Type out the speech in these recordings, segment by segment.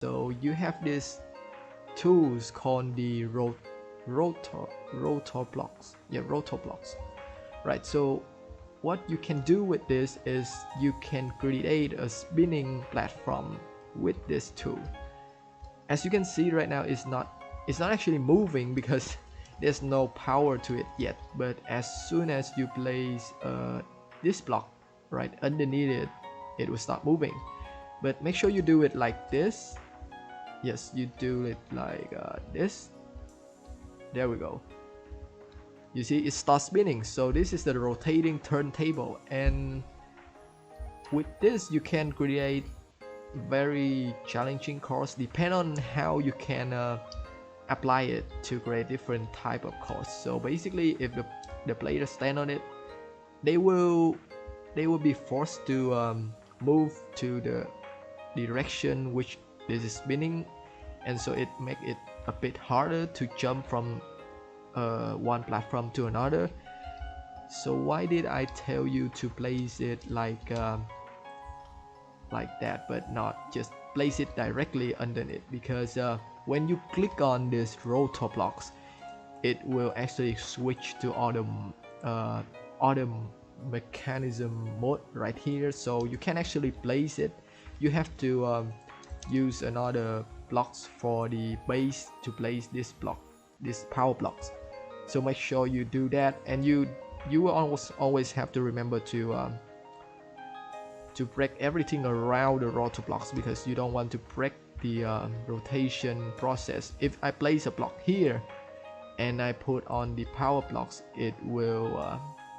So you have this tools called the rotor blocks. Yeah, rotor blocks. Right. So what you can do with this is you can create a spinning platform with this tool. As you can see right now, it's not actually moving because there's no power to it yet. But as soon as you place this block right underneath it, it will start moving. But make sure you do it like this. Yes, you do it like this. There we go. You see, it starts spinning. So this is the rotating turntable, and with this you can create very challenging chords. Depend on how you can apply it to create different type of chords. So basically, if the player stand on it, they will be forced to move to the direction which this is spinning, and so it make it a bit harder to jump from one platform to another. So why did I tell you to place it like that, but not just place it directly underneath? Because when you click on this rotor blocks, it will actually switch to auto mechanism mode right here. So you can actually place it. You have to use another blocks for the base to place this block, this power blocks. So make sure you do that, and you will always have to remember to break everything around the rotor blocks, because you don't want to break the rotation process. If I place a block here and I put on the power blocks, it will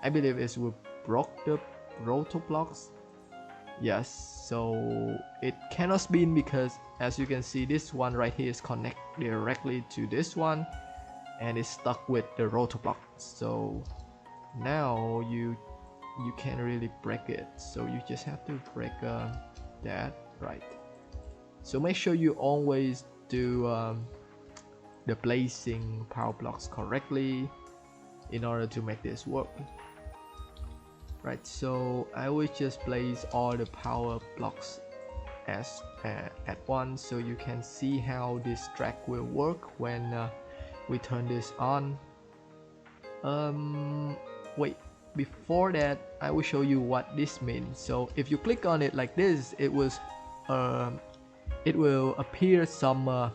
I believe it will break the rotor blocks. Yes, so it cannot spin because as you can see, this one right here is connected directly to this one and it's stuck with the rotor block. So now you can't really break it, so you just have to break that, right? So make sure you always do the placing power blocks correctly in order to make this work. Right, so I will just place all the power blocks as at once, so you can see how this track will work when we turn this on. Wait, before that I will show you what this means. So if you click on it like this, it will appear some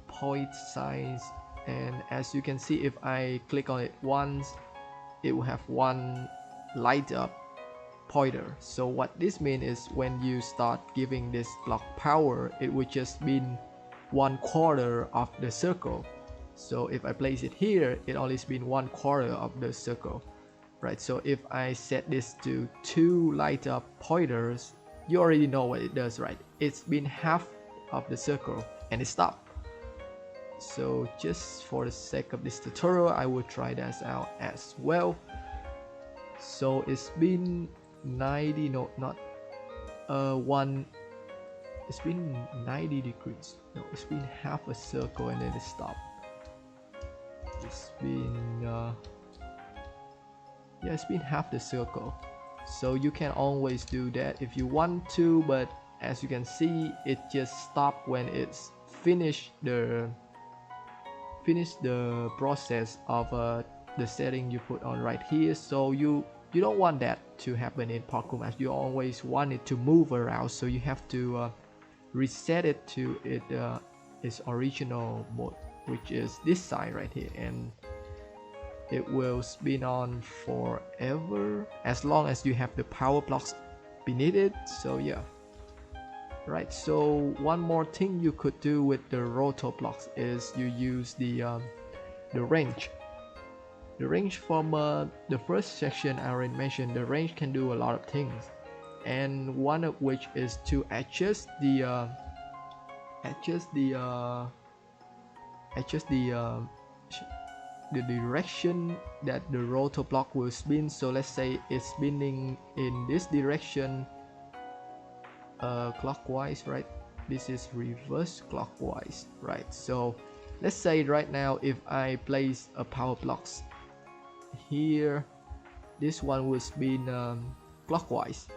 point signs, and as you can see, if I click on it once, it will have one light up pointer. So what this means is when you start giving this block power, it will just mean 1/4 of the circle. So if I place it here, it only spins 1/4 of the circle, right? So if I set this to 2 light up pointers, you already know what it does, right? It's been half of the circle and it stopped. So just for the sake of this tutorial, I will try that out as well. So it's been 90, no, not it's been 90 degrees. No, it's been half a circle and then it stopped. It's been yeah, it's been half the circle. So you can always do that if you want to, but as you can see, it just stopped when it's finished the process of the setting you put on right here. So you don't want that to happen in Parkour Max. You always want it to move around, so you have to reset it to its original mode, which is this side right here, and it will spin on forever as long as you have the power blocks beneath it. So yeah, right. So one more thing you could do with the rotor blocks is you use the range. The range from the first section I already mentioned. The range can do a lot of things, and one of which is to adjust the direction that the rotor block will spin. So let's say it's spinning in this direction clockwise, right? This is reverse clockwise, right? So let's say right now if I place a power blocks here, this one will spin clockwise.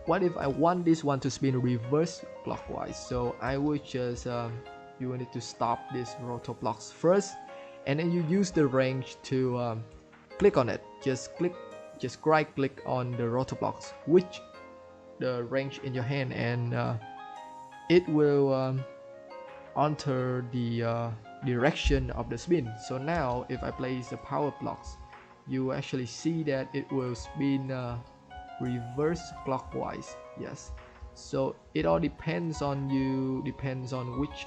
what if I want this one to spin reverse clockwise? So I would just you need to stop this rotor blocks first, and then you use the wrench to click on it. Just right click on the rotor blocks, which the wrench in your hand, and it will alter the direction of the spin. So now if I place the power blocks, you actually see that it will spin reverse clockwise. Yes, so it all depends on you, depends on which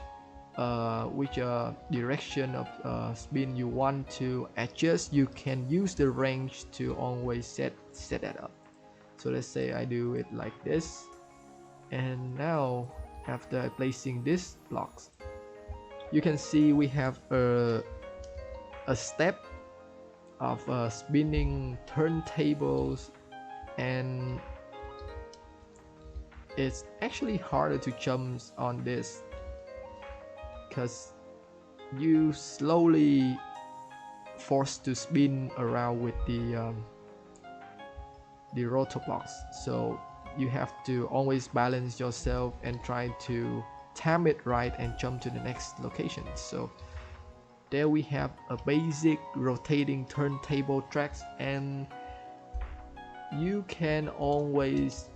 direction of spin you want to adjust. You can use the wrench to always set that up. So let's say I do it like this, and now after placing these blocks, you can see we have a step of spinning turntables, and it's actually harder to jump on this because you slowly forced to spin around with the rotor blocks. So you have to always balance yourself and try to time it right and jump to the next location. So there we have a basic rotating turntable tracks, and you can always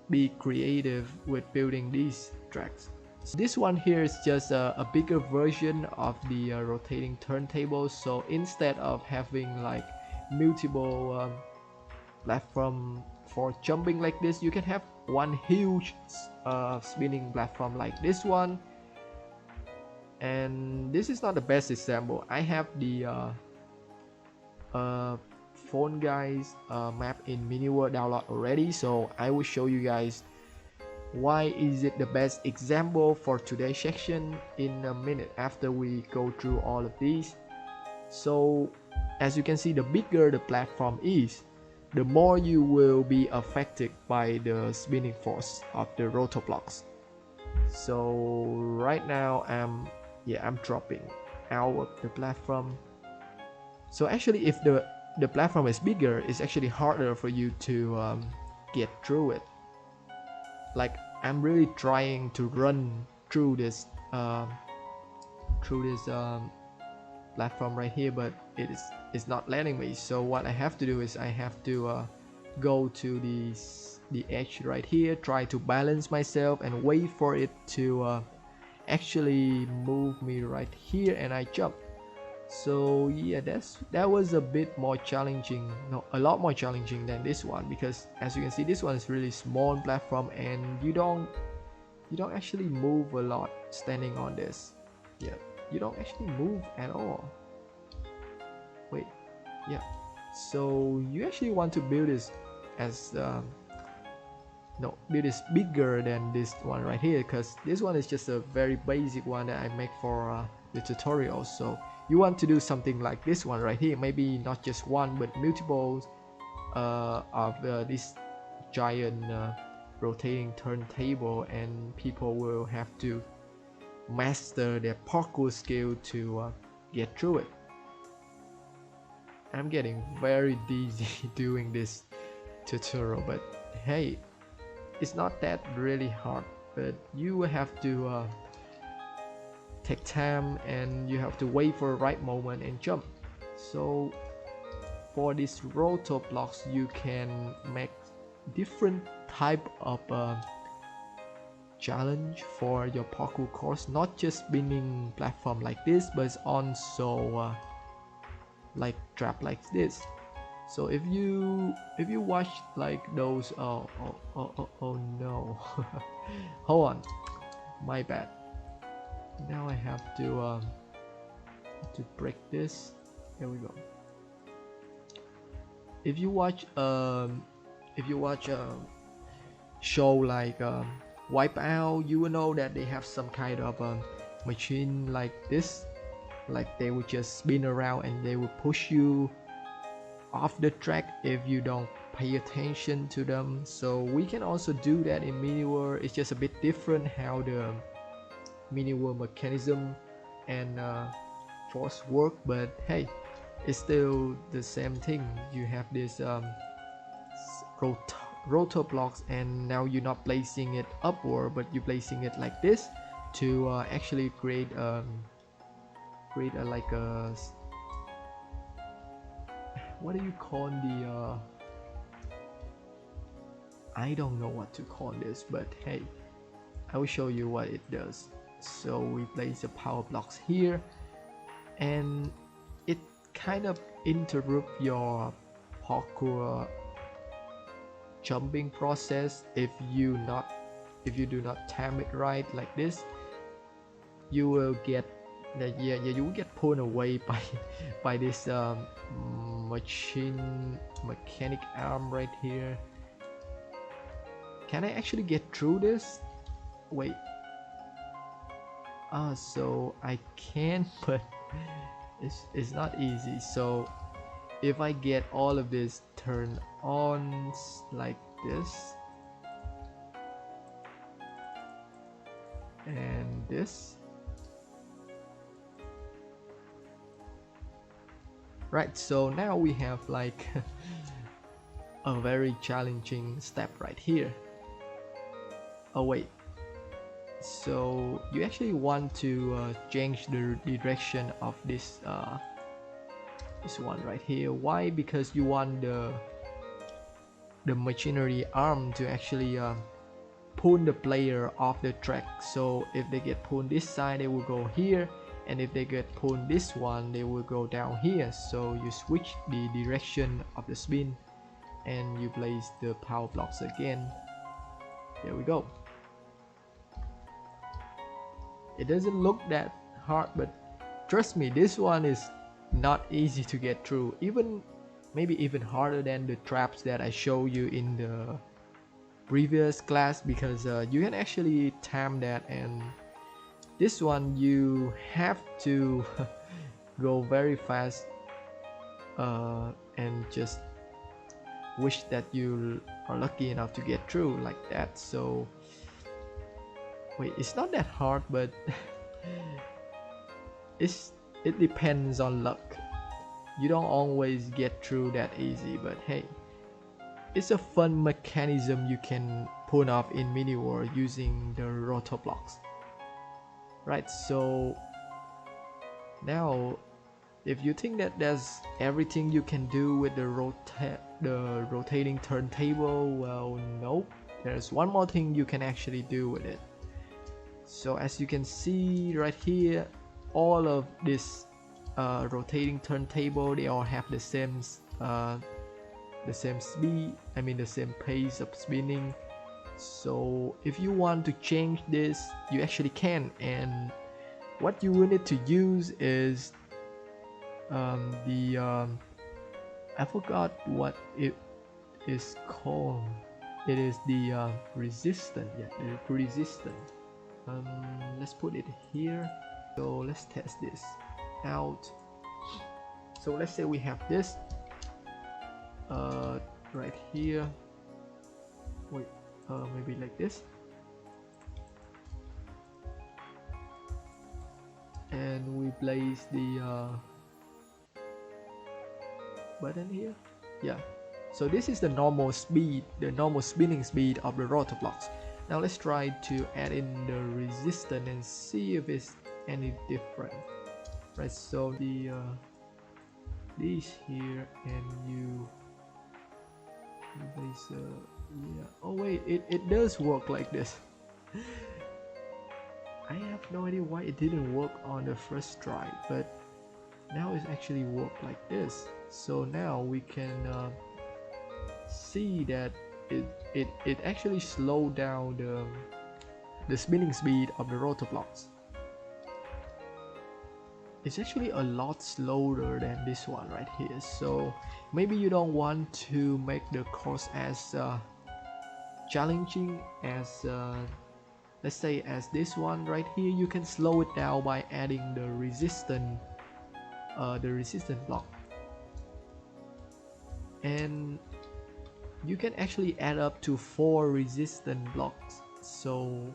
be creative with building these tracks. So this one here is just a bigger version of the rotating turntable. So instead of having like multiple platform for jumping like this, you can have one huge spinning platform like this one. And this is not the best example. I have the Phone Guys map in mini world download already, so I will show you guys why is it the best example for today's section in a minute after we go through all of these. So as you can see, the bigger the platform is, the more you will be affected by the spinning force of the rotor blocks. So right now I'm dropping out of the platform. So actually if the platform is bigger, it's actually harder for you to get through it. Like I'm really trying to run through this platform right here, but it's not letting me. So what I have to do is I have to go to the edge right here, try to balance myself and wait for it to actually move me right here, and I jump. So yeah, that was a bit more challenging, no, a lot more challenging than this one, because as you can see, this one is really small platform and you don't actually move a lot standing on this. Yeah, you don't actually move at all. Wait, yeah, so you actually want to build this as build this bigger than this one right here, because this one is just a very basic one that I make for the tutorial. So you want to do something like this one right here, maybe not just one but multiples of this giant rotating turntable, and people will have to master their parkour skill to get through it. I'm getting very dizzy doing this tutorial, but hey, it's not that really hard, but you have to take time and you have to wait for the right moment and jump. So for these rotor blocks, you can make different type of challenge for your parkour course, not just spinning platform like this, but it's also like trap like this. So if you watch like those oh no hold on, my bad. Now I have to break this. There we go. If you watch show like Wipeout, you will know that they have some kind of machine like this, like they would just spin around and they will push you off the track if you don't pay attention to them. So we can also do that in mini world. It's just a bit different how the mini world mechanism and force work, but hey, it's still the same thing. You have this rotor blocks, and now you're not placing it upward but you're placing it like this to actually create a like a, what do you call the I don't know what to call this, but hey, I will show you what it does. So we place the power blocks here, and it kind of interrupt your parkour jumping process if you do not time it right like this. You will get you will get pulled away by by this mechanic arm right here. Can I actually get through this? Wait. So I can, but it's not easy. So if I get all of this turned on like this and this, right, so now we have like a very challenging step right here. Oh wait, so you actually want to change the direction of this one right here. Why? Because you want the machinery arm to actually pull the player off the track. So if they get pulled this side, they will go here, and if they get pulled this one, they will go down here. So you switch the direction of the spin and you place the power blocks again. There we go. It doesn't look that hard, but trust me, this one is not easy to get through, maybe even harder than the traps that I show you in the previous class, because you can actually time that, and this one you have to go very fast and just wish that you are lucky enough to get through like that. So wait, it's not that hard, but it depends on luck. You don't always get through that easy, but hey, it's a fun mechanism you can pull off in mini world using the rotor blocks. Right, so now if you think that that's everything you can do with the rotating turntable, well, nope, there's one more thing you can actually do with it. So as you can see right here, all of this rotating turntable, they all have the same speed, the same pace of spinning. So if you want to change this, you actually can, and what you will need to use is I forgot what it is called. It is the resistance. Yeah, the resistance. Let's put it here. So let's test this out. So let's say we have this right here. Wait, maybe like this, and we place the button here. Yeah, so this is the normal speed, the normal spinning speed of the rotor blocks. Now let's try to add in the resistance and see if it's any different. Right, so the this here, and you place yeah, oh wait, it does work like this. I have no idea why it didn't work on the first try, but now it's actually worked like this. So now we can see that it actually slowed down the spinning speed of the rotor blocks. It's actually a lot slower than this one right here. So maybe you don't want to make the course as challenging as let's say as this one right here. You can slow it down by adding the resistance block, and you can actually add up to 4 resistance blocks. So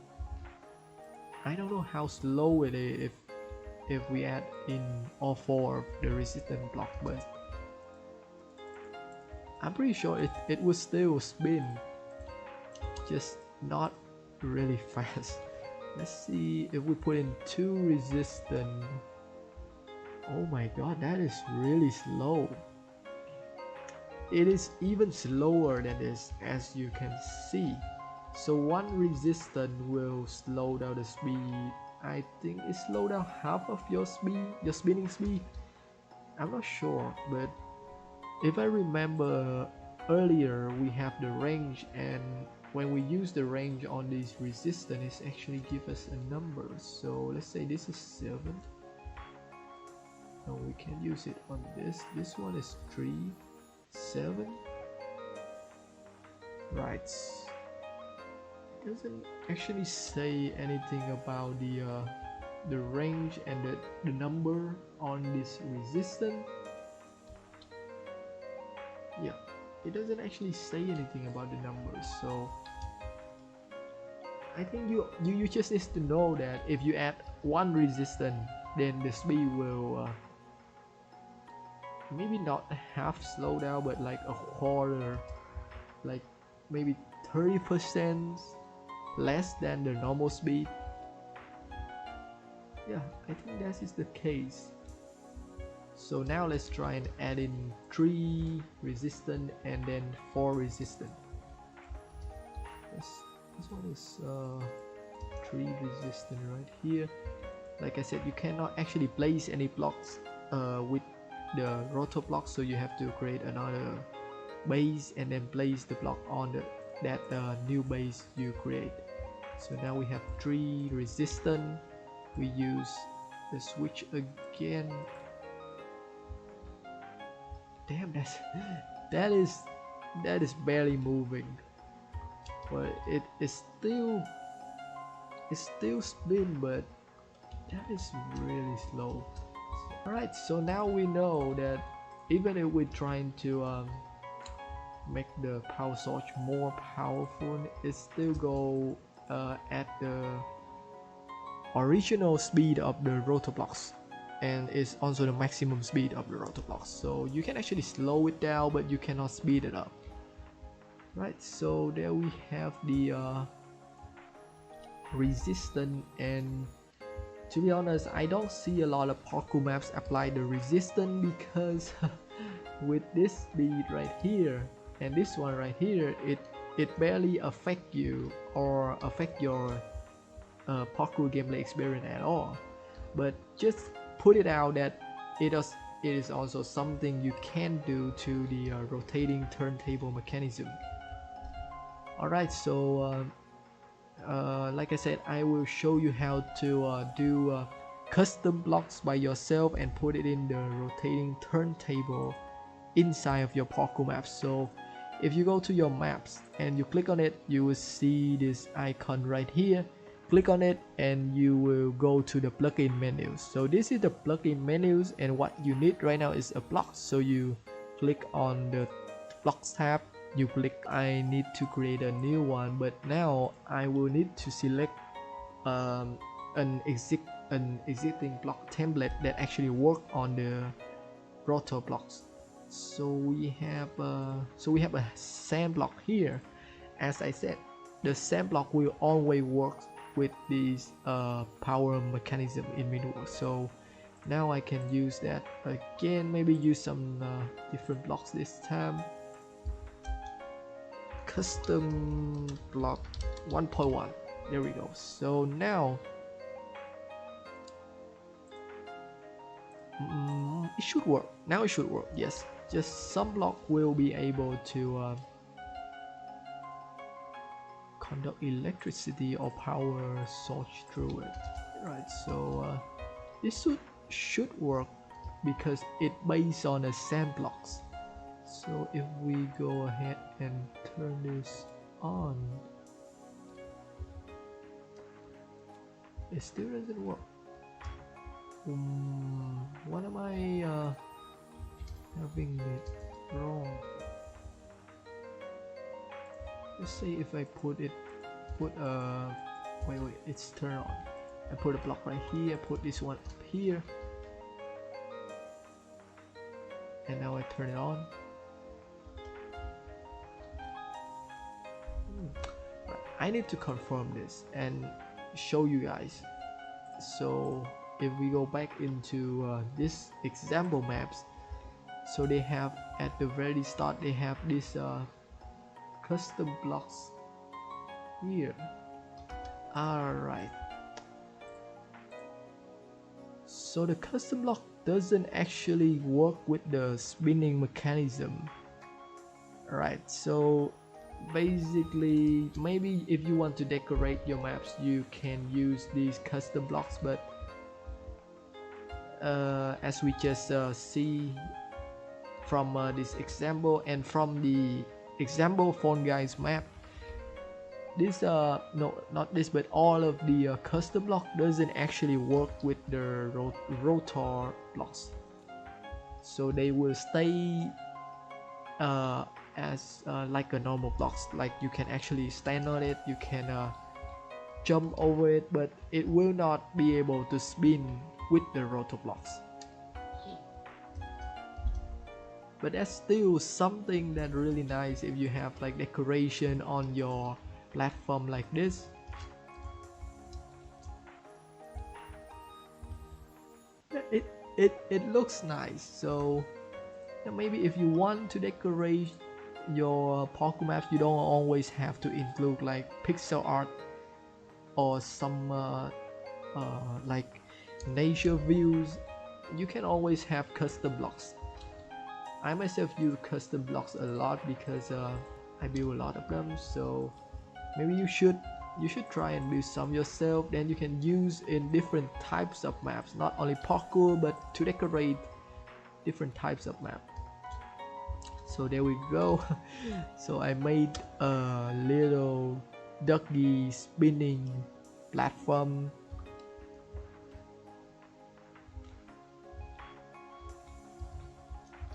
I don't know how slow it is if we add in all 4 of the resistance block, but I'm pretty sure it would still spin just not really fast. Let's see if we put in 2 resistance. Oh my god, that is really slow. It is even slower than this, as you can see. So 1 resistance will slow down the speed. I think it slow down half of your speed, your spinning speed. I'm not sure, but if I remember earlier, we have the range, and when we use the range on this resistance, it actually give us a number. So let's say this is 7. No, we can use it on this. This one is 3, 7. Right. It doesn't actually say anything about the range and the number on this resistance. Yeah, it doesn't actually say anything about the numbers, so I think you just need to know that if you add 1 resistance, then the speed will maybe not half slow down, but like a quarter, like maybe 30% less than the normal speed. Yeah, I think that is the case. So now let's try and add in 3 resistance and then 4 resistance. This one is 3 resistance right here. Like I said, you cannot actually place any blocks with the rotor block, so you have to create another base and then place the block on that new base you create. So now we have 3 resistance. We use the switch again. Damn, that is barely moving, but it is still spin, but that is really slow. Alright, so now we know that even if we're trying to make the power source more powerful, it still go at the original speed of the rotor blocks, and it's also the maximum speed of the rotor blocks. So you can actually slow it down, but you cannot speed it up. Right, so there we have the resistance, and to be honest, I don't see a lot of parkour maps apply the resistance, because with this speed right here and this one right here, it barely affect you or affect your parkour gameplay experience at all. But just put it out that it is also something you can do to the rotating turntable mechanism. Alright, so like I said, I will show you how to do custom blocks by yourself and put it in the rotating turntable inside of your parkour map. So if you go to your maps and you click on it, you will see this icon right here. Click on it and you will go to the plugin menus. So this is the plugin menus, and what you need right now is a block. So you click on the blocks tab, you click I need to create a new one, but now I will need to select an existing block template that actually work on the rotor blocks. So we have a sand block here. As I said, the sand block will always work with this power mechanism in Minua. So now I can use that again, maybe use some different blocks this time. Custom block 1.1, there we go. So now it should work. Now it should work. Yes, just some block will be able to conduct electricity or power source through it. Right, so this should work because it based on the sand blocks. So if we go ahead and turn this on, it still doesn't work. What am I having it wrong? Let's say if I put wait, it's turned on. I put a block right here, put this one up here, and now I turn it on. Right. I need to confirm this and show you guys. So if we go back into this example maps, so they have at the very start they have this custom blocks here. Alright, so the custom block doesn't actually work with the spinning mechanism. Alright, so basically maybe if you want to decorate your maps you can use these custom blocks, but as we just see from this example and from the example phone guys map, this no, not this, but all of the custom block doesn't actually work with the rotor blocks, so they will stay as like a normal blocks, like you can actually stand on it, you can jump over it, but it will not be able to spin with the rotor blocks. But that's still something that really nice if you have like decoration on your platform like this. It looks nice. So maybe if you want to decorate your parkour maps, you don't always have to include like pixel art or some like nature views. You can always have custom blocks. I myself use custom blocks a lot because I build a lot of them, so maybe you should try and build some yourself, then you can use in different types of maps, not only parkour but to decorate different types of map. So there we go. So I made a little ducky spinning platform.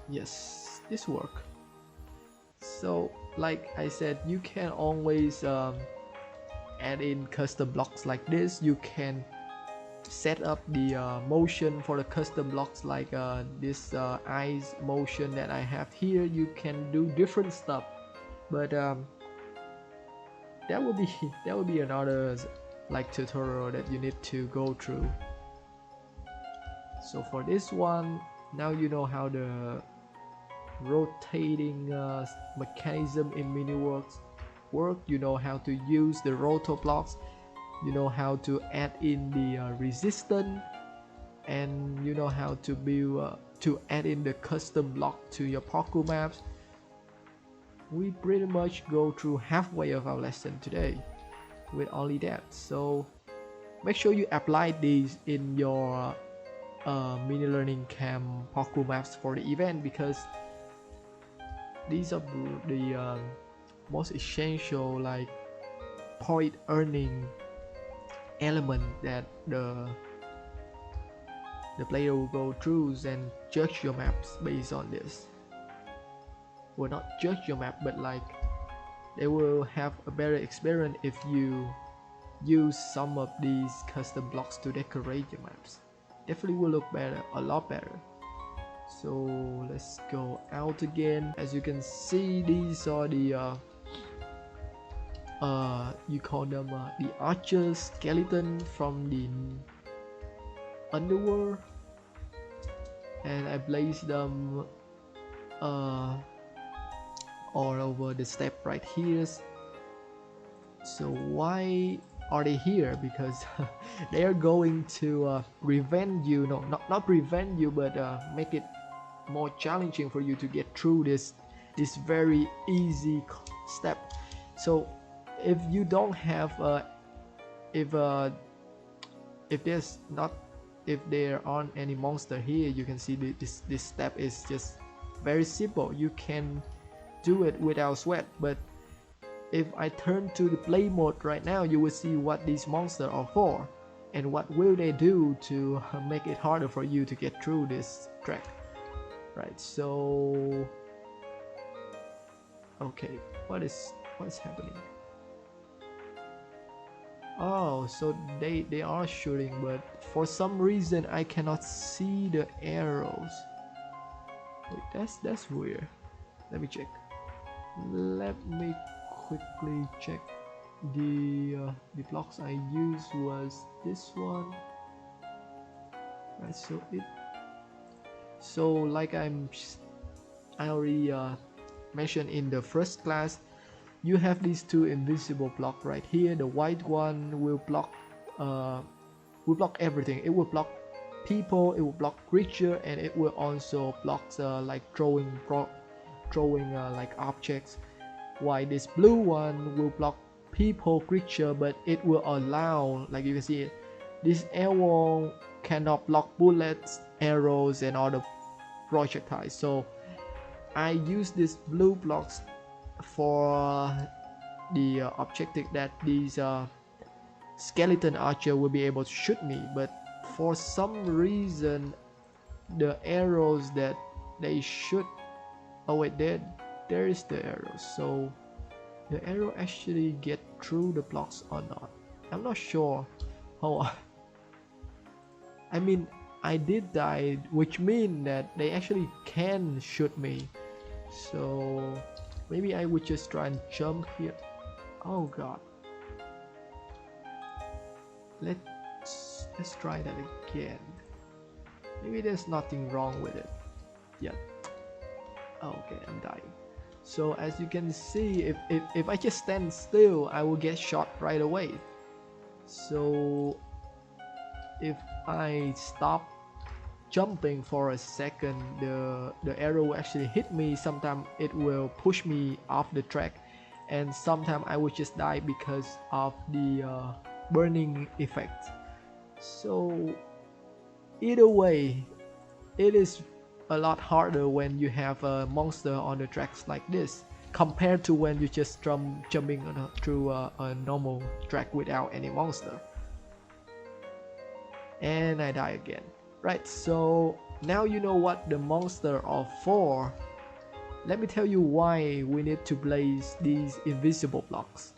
Yes, this work. So like I said, you can always add in custom blocks like this. You can set up the motion for the custom blocks, like this eyes motion that I have here. You can do different stuff, but that will be another like tutorial that you need to go through. So for this one, now you know how the rotating mechanism in Miniworks work. You know how to use the rotor blocks, you know how to add in the resistance, and you know how to build to add in the custom block to your parkour maps. We pretty much go through halfway of our lesson today with only that. So make sure you apply these in your mini learning camp parkour maps for the event, because these are the most essential like point earning element that the player will go through and judge your maps based on this. Well, not judge your map, but like they will have a better experience if you use some of these custom blocks to decorate your maps. Definitely will look better, a lot better. So let's go out again. As you can see, these are the you call them the archer skeleton from the underworld, and I placed them all over the step right here. So why are they here? Because they are going to prevent you, no, not prevent you, but make it more challenging for you to get through this very easy step. So if you don't have if there's not, if there aren't any monster here, you can see this step is just very simple. You can do it without sweat. But if I turn to the play mode right now, you will see what these monsters are for and what will they do to make it harder for you to get through this track. Right, so okay, what's happening? Oh, so they are shooting, but for some reason I cannot see the arrows. Wait, that's weird. Let me check. Let me quickly check. the blocks I used was this one, right? So like I already mentioned in the first class, you have these two invisible block right here. The white one will block everything. It will block people, it will block creature, and it will also block like throwing like objects. While this blue one will block people, creature, but it will allow, like you can see, this arrow cannot block bullets, arrows, and other projectiles. So I use these blue blocks for the objective that these skeleton archer will be able to shoot me, but for some reason the arrows that they shoot, oh wait, there is the arrow, so the arrow actually get through the blocks or not. I'm not sure how I mean, I did die, which means that they actually can shoot me. So maybe I would just try and jump here. Oh god. Let's try that again. Maybe there's nothing wrong with it yet. Okay, I'm dying. So as you can see, if I just stand still, I will get shot right away. So if I stop jumping for a second, the arrow will actually hit me. Sometimes it will push me off the track, and sometimes I will just die because of the burning effect. So either way, it is a lot harder when you have a monster on the tracks like this compared to when you just jumping through a normal track without any monster. And I die again. Right, so now you know what the monster are for. Let me tell you why we need to place these invisible blocks.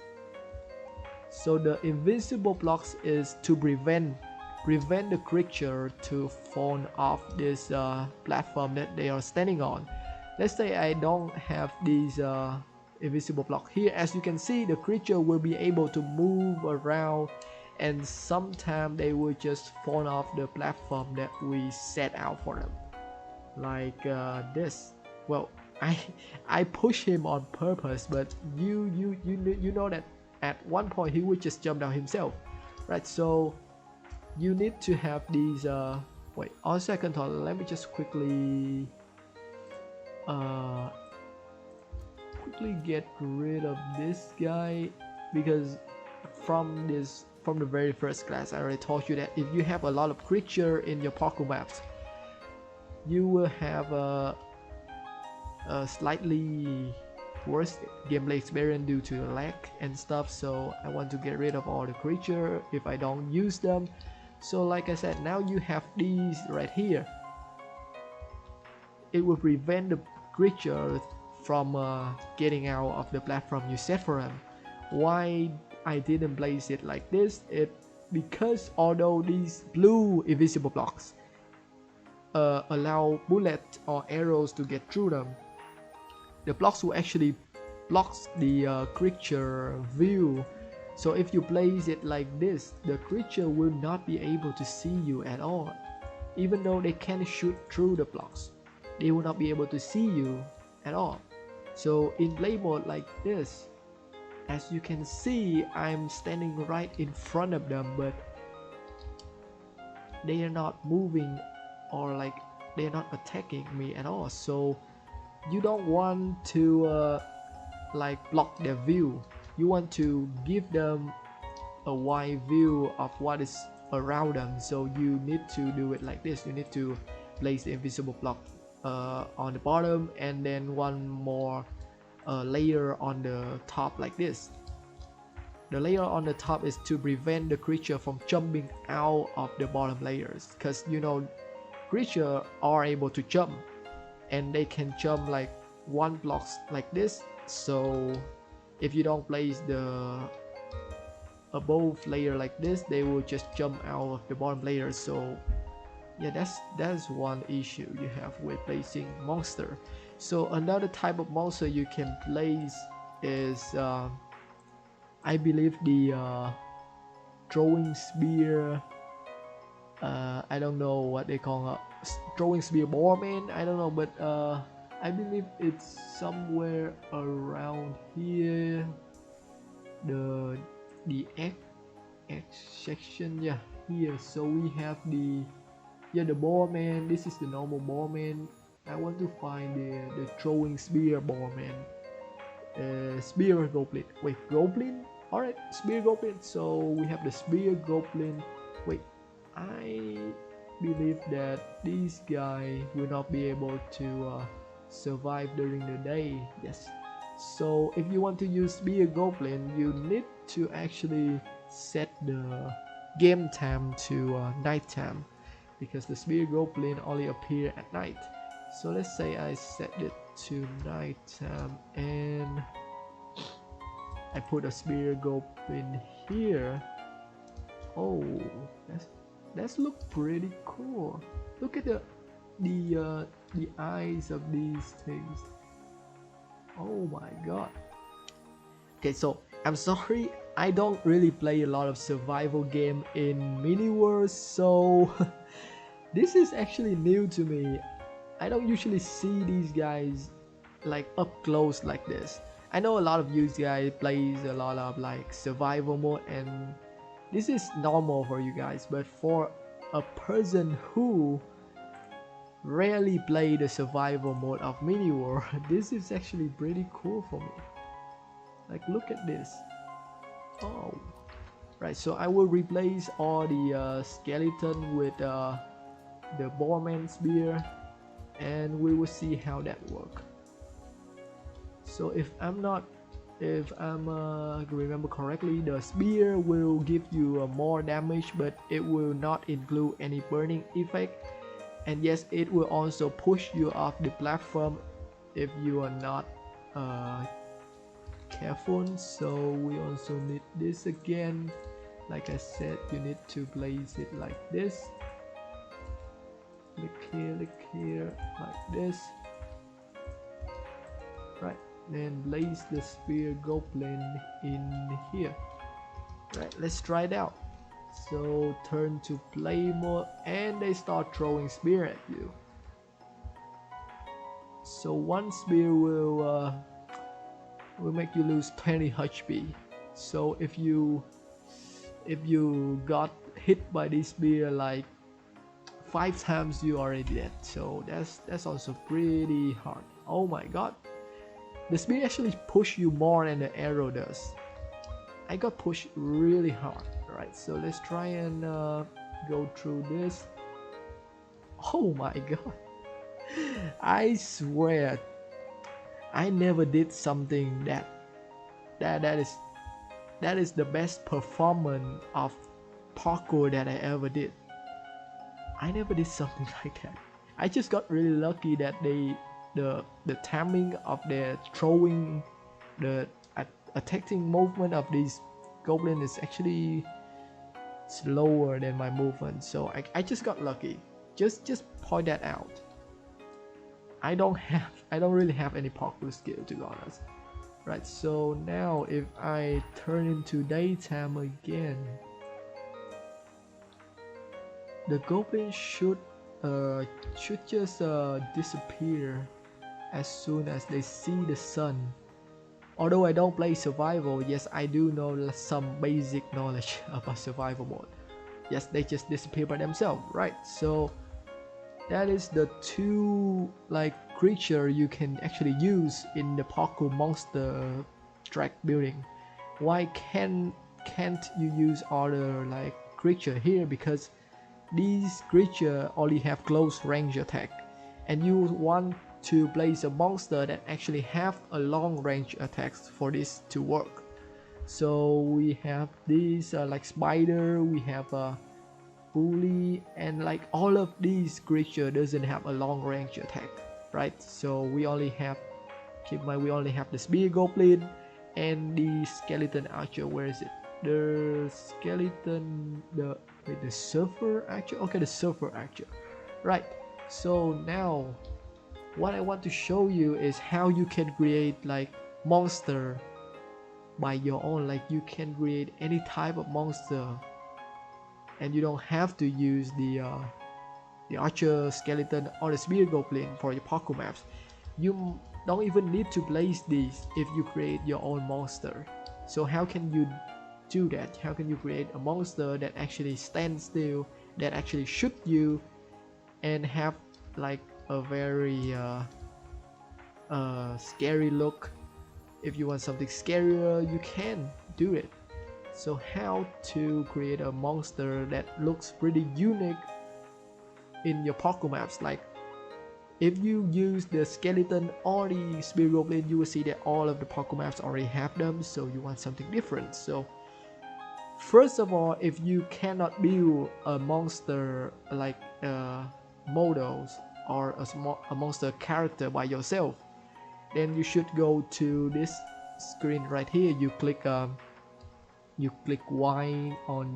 So the invisible blocks is to prevent the creature to fall off this platform that they are standing on. Let's say I don't have these invisible block here. As you can see, the creature will be able to move around, and sometimes they will just fall off the platform that we set out for them, like this. Well, I push him on purpose, but you know that at one point he would just jump down himself, right? So you need to have these wait, on second thought, let me just quickly get rid of this guy, because from the very first class I already told you that if you have a lot of creature in your parkour maps, you will have a slightly worse gameplay experience due to lag and stuff. So I want to get rid of all the creature if I don't use them. So like I said, now you have these right here. It will prevent the creature from getting out of the platform you set for them. Why I didn't place it like this? Because although these blue invisible blocks allow bullets or arrows to get through them, the blocks will actually block the creature view. So if you place it like this, the creature will not be able to see you at all. Even though they can shoot through the blocks, they will not be able to see you at all. So in play mode like this, as you can see, I'm standing right in front of them, but they are not moving, or like they're not attacking me at all. So you don't want to like block their view. You want to give them a wide view of what is around them. So you need to do it like this. You need to place the invisible block on the bottom, and then one more layer on the top like this. The layer on the top is to prevent the creature from jumping out of the bottom layers, because you know creatures are able to jump, and they can jump like one block like this. So if you don't place the above layer like this, they will just jump out of the bottom layer. So yeah, that's one issue you have with placing monster. So another type of monster you can place is I believe the throwing spear, I don't know what they call throwing spear boarman, I don't know, but I believe it's somewhere around here, the X section, yeah, here. So we have the, yeah, the boarman. This is the normal boarman. I want to find the throwing spear boarman. Spear goblin. Wait, goblin? Alright, spear goblin. So we have the spear goblin. Wait, I believe that this guy will not be able to survive during the day. Yes. So if you want to use spear goblin, you need to actually set the game time to night time, because the spear goblin only appear at night. So let's say I set it to night time and I put a spear goblin here. Oh, that's look pretty cool. Look at the eyes of these things. Oh my god. Okay, so I'm sorry, I don't really play a lot of survival game in Miniverse, so this is actually new to me. I don't usually see these guys like up close like this. I know a lot of you guys plays a lot of like survival mode, and this is normal for you guys, but for a person who rarely play the survival mode of Mini War, this is actually pretty cool for me. Like, look at this. Oh, right. So I will replace all the skeleton with the boarman spear, and we will see how that works. So if I'm remember correctly, the spear will give you more damage, but it will not include any burning effect. And yes, it will also push you off the platform if you are not careful. So we also need this again. Like I said, you need to place it like this. Look here, like this. Right, then place the spear goblin in here. Right, let's try it out. So turn to play mode and they start throwing spear at you. So one spear will make you lose 20 HP. So if you got hit by this spear like 5 times, you already dead. So that's also pretty hard. Oh my god, the spear actually push you more than the arrow does. I got pushed really hard. Right, so let's try and go through this. Oh my god, I swear I never did something that is the best performance of parkour that I ever did. I never did something like that. I just got really lucky that the timing of their throwing, the attacking movement of these goblin is actually slower than my movement, so I just got lucky. Just point that out. I don't really have any parkour skill, to be honest. Right, so now if I turn into daytime again, the goblin should just disappear as soon as they see the sun. Although I don't play survival, yes, I do know some basic knowledge about survival mode. Yes, they just disappear by themselves, right? So that is the two like creature you can actually use in the parkour monster track building. Why can't you use other like creature here? Because these creature only have close range attack, and you want to place a monster that actually have a long range attacks for this to work. So we have these like spider, we have a bully, and like all of these creature doesn't have a long range attack, right? So we only have, keep in mind, we only have the spear goblin and the skeleton archer. Where is it? The skeleton, the surfer archer. Okay, the surfer archer, right? So now what I want to show you is how you can create like monster by your own. Like you can create any type of monster, and you don't have to use the archer, skeleton, or the spear goblin for your parkour maps. You don't even need to place these if you create your own monster. So how can you do that? How can you create a monster that actually stands still, that actually shoot you, and have like a very scary look? If you want something scarier, you can do it. So how to create a monster that looks pretty unique in your parkour maps? Like if you use the skeleton or the spear goblin, you will see that all of the parkour maps already have them, so you want something different. So first of all, if you cannot build a monster like models or a monster character by yourself, then you should go to this screen right here. You click Y on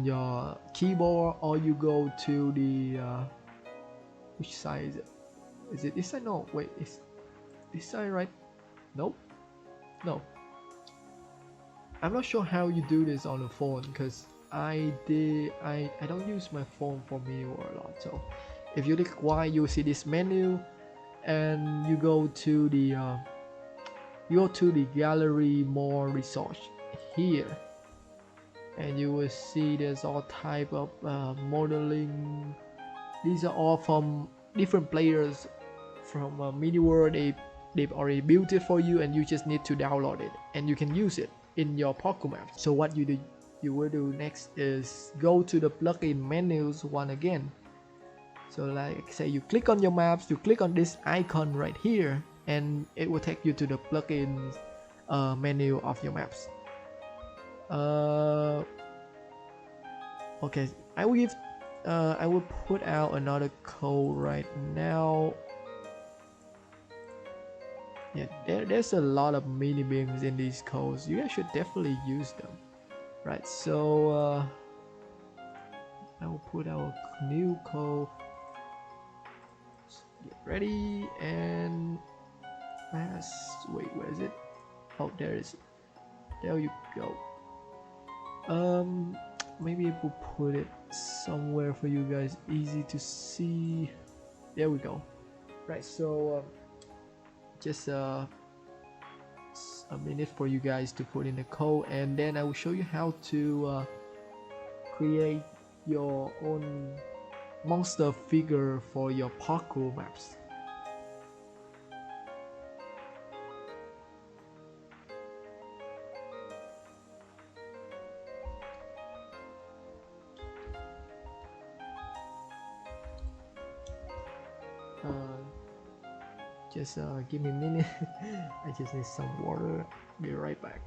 your keyboard, or you go to the which side is it? Is it this side? No, wait, is this side right? Nope. No. I'm not sure how you do this on the phone, because I don't use my phone for meal a lot. So if you click Y, you see this menu, and you go to the gallery more resource here, and you will see there's all type of modeling. These are all from different players from mini world. They've already built it for you, and you just need to download it, and you can use it in your parkour map. So what you will do next is go to the plugin menus one again. So like say you click on your maps, you click on this icon right here, and it will take you to the plugins menu of your maps. Okay, I will put out another code right now. Yeah, there's a lot of mini beams in these codes. You guys should definitely use them. Right, so I will put out a new code. Get ready, and wait, where is it? Oh, there it is. There you go. Maybe I will put it somewhere for you guys easy to see. There we go. Right, so just a minute for you guys to put in the code, and then I will show you how to create your own monster figure for your parkour maps. Just give me a minute. I just need some water. Be right back.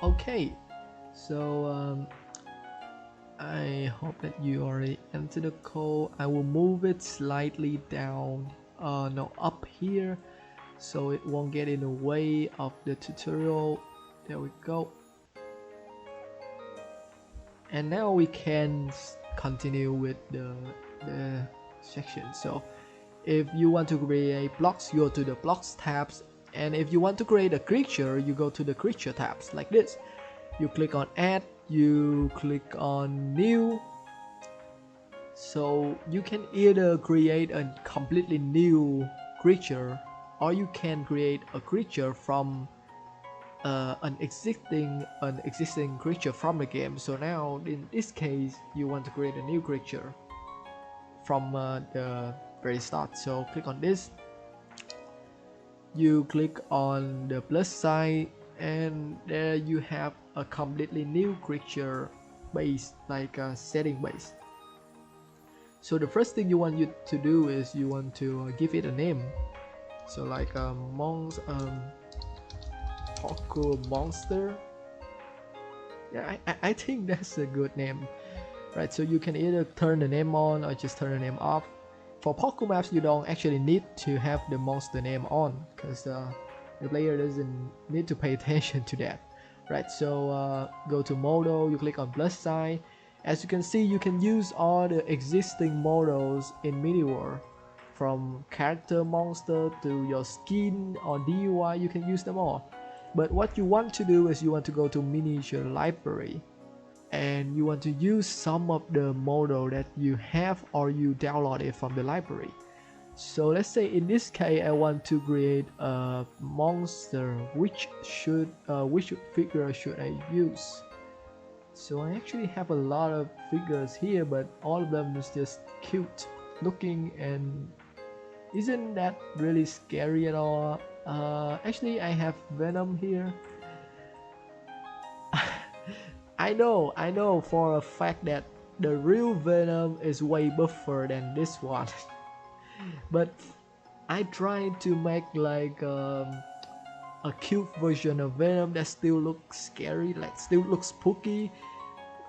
Okay, so I hope that you already entered the code. I will move it slightly down, no, up here, so it won't get in the way of the tutorial. There we go. And now we can continue with the section. So if you want to create blocks, you go to the blocks tabs, and if you want to create a creature, you go to the creature tabs like this. You click on add, you click on new. So you can either create a completely new creature, or you can create a creature from an existing creature from the game. So now in this case, you want to create a new creature from the very start. So click on this, you click on the plus sign, and there you have a completely new creature base, like a setting base. So the first thing you want to do is you want to give it a name. So like a Parkour monster. Yeah, I think that's a good name, right? So you can either turn the name on or just turn the name off. For parkour maps, you don't actually need to have the monster name on, because the player doesn't need to pay attention to that, right? So go to model, you click on plus sign, As you can see, you can use all the existing models in Mini World, from character, monster to your skin or DUI. You can use them all. But what you want to do is you want to go to miniature library, and you want to use some of the model that you have or you downloaded from the library. So let's say in this case I want to create a monster. Which figure should I use? So I actually have a lot of figures here, but all of them is just cute looking and isn't that really scary at all. Actually I have Venom here. I know for a fact that the real Venom is way buffer than this one. But I tried to make like a cute version of Venom that still looks scary, like still looks spooky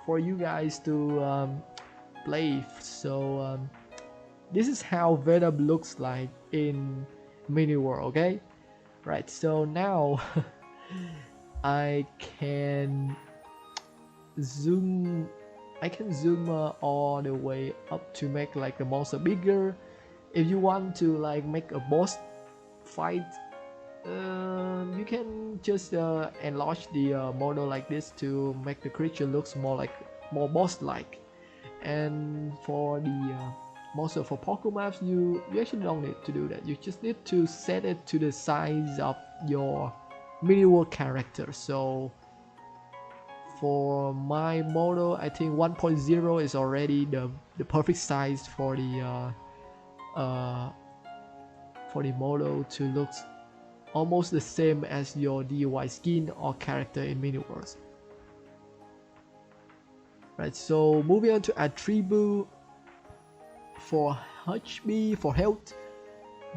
for you guys to play. So this is how Venom looks like in Mini World, okay? Right, so now I can zoom all the way up to make like the monster bigger. If you want to like make a boss fight, you can just enlarge the model like this to make the creature looks more boss-like. And for the monster for Parkour maps, you actually don't need to do that. You just need to set it to the size of your Mini World character. So for my model, I think 1.0 is already the perfect size for the model to look almost the same as your DIY skin or character in Mini Worlds. Right, so moving on to attribute. For HP, for health,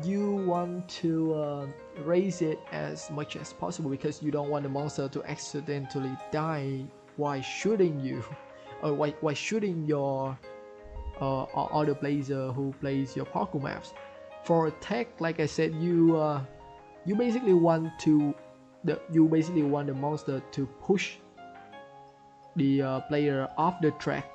you want to raise it as much as possible because you don't want the monster to accidentally die while shooting you, or while shooting your other player who plays your Parkour maps. For attack, like I said, you basically want the monster to push the player off the track.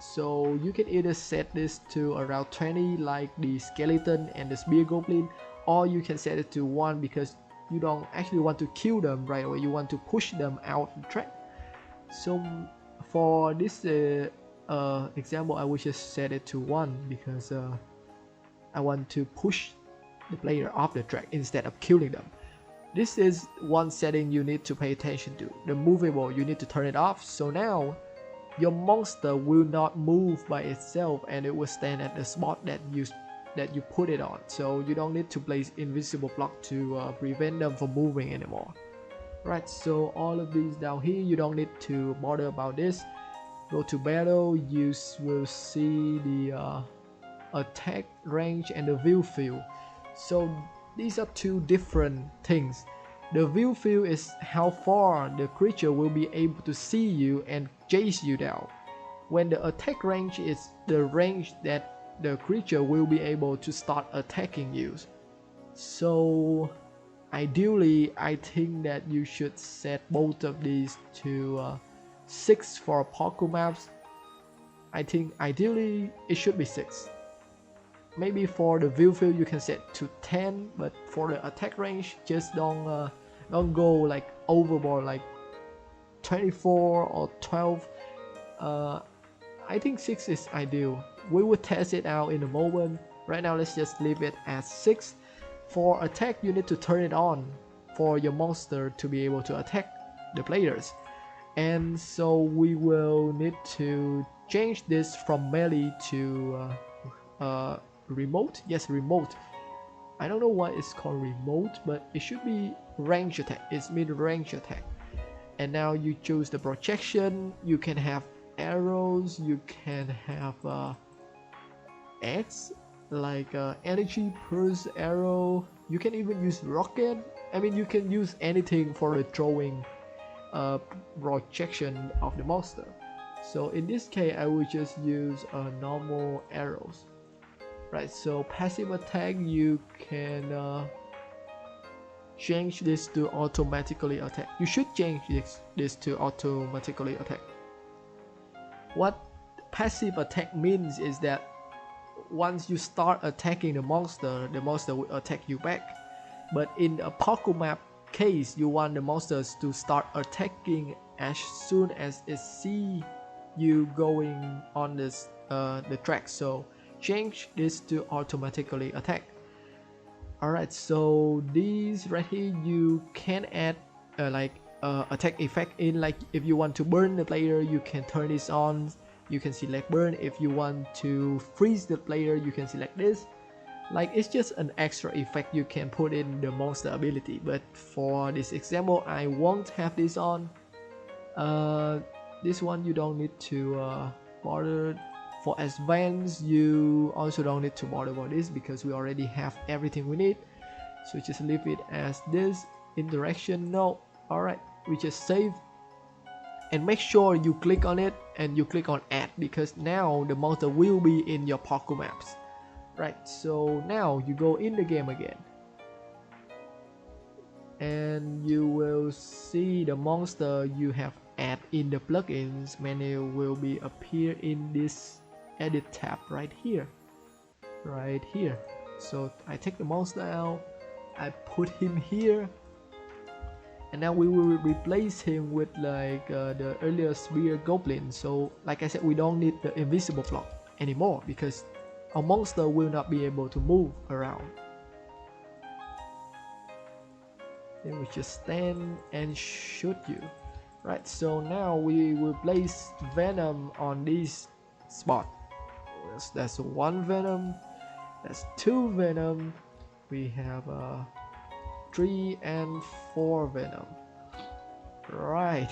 So you can either set this to around 20 like the skeleton and the spear goblin, or you can set it to 1 because you don't actually want to kill them right away, you want to push them out the track. So for this example, I will just set it to 1 because I want to push the player off the track instead of killing them. This is one setting you need to pay attention to. The movable, you need to turn it off. So now your monster will not move by itself and it will stand at the spot that you put it on. So you don't need to place invisible block to prevent them from moving anymore. Right, so all of these down here, you don't need to bother about this. Go to battle, you will see the attack range and the view field. So these are two different things. The view field is how far the creature will be able to see you and chase you down. When the attack range is the range that the creature will be able to start attacking you. So ideally, I think that you should set both of these to 6 for Parkour maps. I think ideally it should be 6. Maybe for the view field you can set to 10, but for the attack range, just don't go like overboard like 24 or 12. I think 6 is ideal. We will test it out in a moment. Right now, let's just leave it at 6. For attack, you need to turn it on for your monster to be able to attack the players. And so we will need to change this from melee to remote. Yes, remote. I don't know why it's called remote, but it should be range attack. It's mid-range attack. And now you choose the projection. You can have arrows. You can have X, like energy pulse arrow. You can even use rocket. I mean, you can use anything for the throwing projection of the monster. So in this case, I will just use normal arrows. Right, so passive attack, you can change this to automatically attack. You should change this to automatically attack. What passive attack means is that once you start attacking the monster will attack you back. But in a parkour map case, you want the monsters to start attacking as soon as it see you going on this the track. So change this to automatically attack. Alright, so these right here you can add attack effect in. Like if you want to burn the player, you can turn this on. You can select burn. If you want to freeze the player, you can select this. Like it's just an extra effect you can put in the monster ability. But for this example, I won't have this on. This one you don't need to bother. For advanced, you also don't need to bother about this because we already have everything we need. So just leave it as this. Interaction, no. Alright, we just save. And make sure you click on it and you click on add, because now the monster will be in your parkour maps. Right, so now you go in the game again. And you will see the monster you have add in the plugins menu will be appear in this edit tab right here. So I take the monster out, I put him here, and now we will replace him with like the earlier spear goblin. So like I said, we don't need the invisible block anymore because our monster will not be able to move around. Then we just stand and shoot you. Right, so now we will place venom on this spot. That's one venom, that's two venom, we have 3 and 4 venom. Right.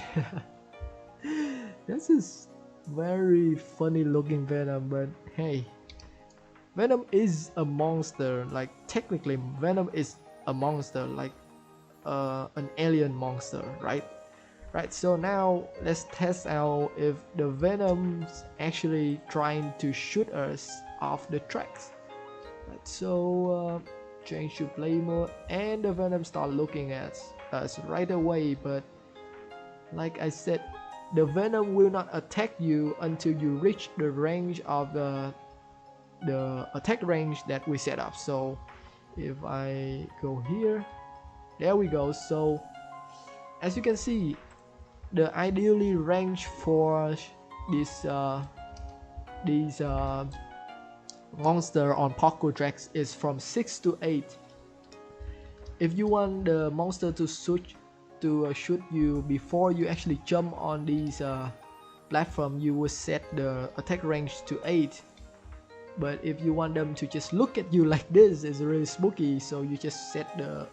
This is very funny looking venom, but hey, venom is a monster. Like technically venom is a monster, like an alien monster, right? Right, so now let's test out if the venom's actually trying to shoot us off the tracks. Right, so change to play mode, and the venom start looking at us right away. But like I said, the venom will not attack you until you reach the range of the attack range that we set up. So if I go here, there we go. So as you can see, the ideally range for this monster on parkour tracks is from 6 to 8. If you want the monster to shoot you before you actually jump on these platform, you will set the attack range to 8. But if you want them to just look at you like this, it's really spooky, so you just set the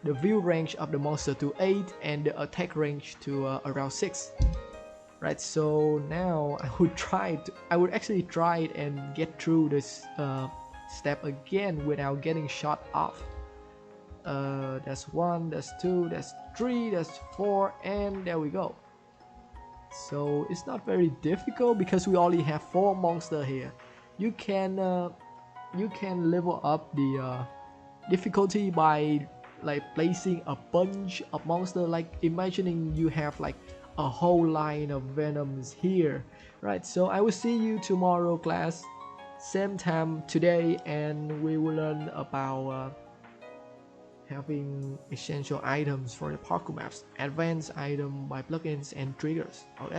view range of the monster to 8 and the attack range to around 6. Right, so now I would actually try it and get through this step again without getting shot off. That's 1, that's 2, that's 3, that's 4, and there we go. So it's not very difficult because we only have 4 monsters here. You can level up the difficulty by like placing a bunch of monsters. Like imagining you have like a whole line of venoms here. Right, so I will see you tomorrow class, same time today, and we will learn about having essential items for the parkour maps, advanced item by plugins and triggers. Okay.